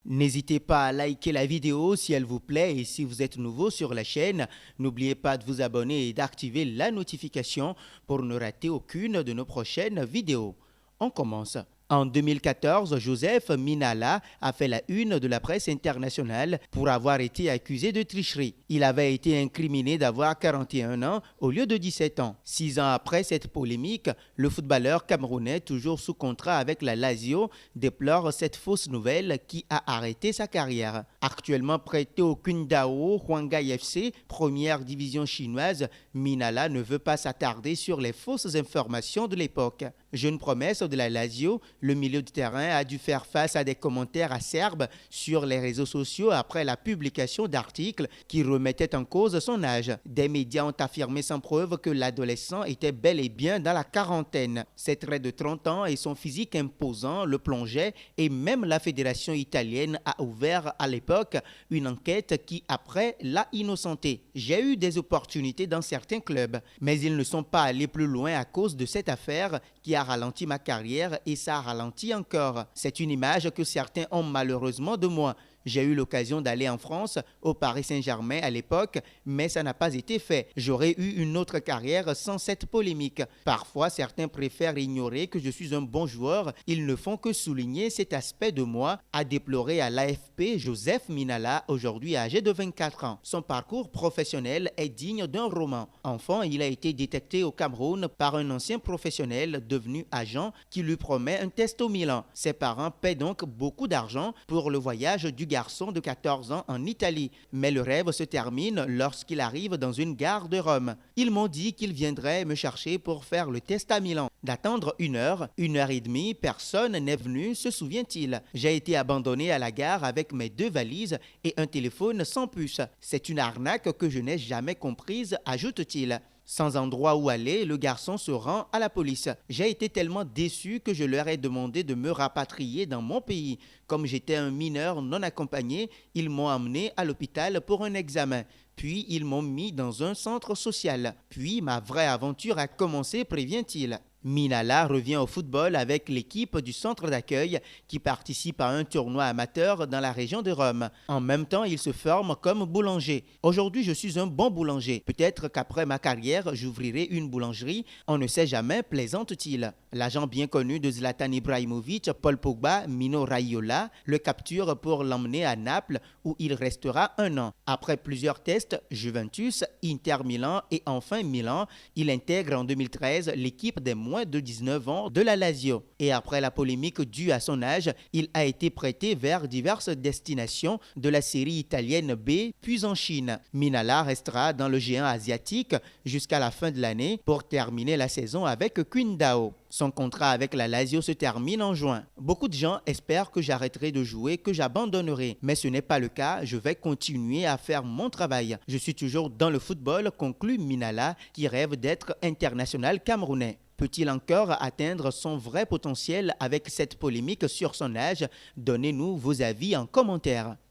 N'hésitez pas à liker la vidéo si elle vous plaît et si vous êtes nouveau sur la chaîne, n'oubliez pas de vous abonner et d'activer la notification pour ne rater aucune de nos prochaines vidéos. On commence. En 2014, Joseph Minala a fait la une de la presse internationale pour avoir été accusé de tricherie. Il avait été incriminé d'avoir 41 ans au lieu de 17 ans. 6 ans après cette polémique, le footballeur camerounais, toujours sous contrat avec la Lazio, déplore cette fausse nouvelle qui a arrêté sa carrière. Actuellement prêté au Qingdao Huanghai FC, première division chinoise, Minala ne veut pas s'attarder sur les fausses informations de l'époque. Jeune promesse de la Lazio, le milieu de terrain a dû faire face à des commentaires acerbes sur les réseaux sociaux après la publication d'articles qui remettaient en cause son âge. Des médias ont affirmé sans preuve que l'adolescent était bel et bien dans la quarantaine. Ses traits de 30 ans et son physique imposant le plongeaient et même la fédération italienne a ouvert à l'époque une enquête qui après l'a innocenté. J'ai eu des opportunités dans certains clubs, mais ils ne sont pas allés plus loin à cause de cette affaire qui a ralenti ma carrière et ça ralentit encore. C'est une image que certains ont malheureusement de moi. J'ai eu l'occasion d'aller en France, au Paris Saint-Germain à l'époque, mais ça n'a pas été fait. J'aurais eu une autre carrière sans cette polémique. Parfois, certains préfèrent ignorer que je suis un bon joueur. Ils ne font que souligner cet aspect de moi, a déploré à l'AFP Joseph Minala, aujourd'hui âgé de 24 ans. Son parcours professionnel est digne d'un roman. Enfant, il a été détecté au Cameroun par un ancien professionnel devenu agent qui lui promet un test au Milan. Ses parents paient donc beaucoup d'argent pour le voyage du garçon de 14 ans en Italie. Mais le rêve se termine lorsqu'il arrive dans une gare de Rome. Ils m'ont dit qu'ils viendraient me chercher pour faire le test à Milan. D'attendre 1 heure et demie, personne n'est venu, se souvient-il. J'ai été abandonné à la gare avec mes 2 valises et un téléphone sans puce. C'est une arnaque que je n'ai jamais comprise, ajoute-t-il. Sans endroit où aller, le garçon se rend à la police. J'ai été tellement déçu que je leur ai demandé de me rapatrier dans mon pays. Comme j'étais un mineur non accompagné, ils m'ont emmené à l'hôpital pour un examen. Puis ils m'ont mis dans un centre social. Puis ma vraie aventure a commencé, prévient-il. Minala revient au football avec l'équipe du centre d'accueil qui participe à un tournoi amateur dans la région de Rome. En même temps, il se forme comme boulanger. Aujourd'hui, je suis un bon boulanger. Peut-être qu'après ma carrière, j'ouvrirai une boulangerie. On ne sait jamais, plaisante-t-il. L'agent bien connu de Zlatan Ibrahimovic, Paul Pogba, Mino Raiola, le capture pour l'emmener à Naples où il restera 1 an. Après plusieurs tests, Juventus, Inter Milan et enfin Milan, il intègre en 2013 l'équipe des moins de 19 ans de la Lazio. Et après la polémique due à son âge, il a été prêté vers diverses destinations de la série italienne B, puis en Chine. Minala restera dans le géant asiatique jusqu'à la fin de l'année pour terminer la saison avec Qingdao. Son contrat avec la Lazio se termine en juin. Beaucoup de gens espèrent que j'arrêterai de jouer, que j'abandonnerai. Mais ce n'est pas le cas, je vais continuer à faire mon travail. Je suis toujours dans le football, conclut Minala, qui rêve d'être international camerounais. Peut-il encore atteindre son vrai potentiel avec cette polémique sur son âge? Donnez-nous vos avis en commentaire.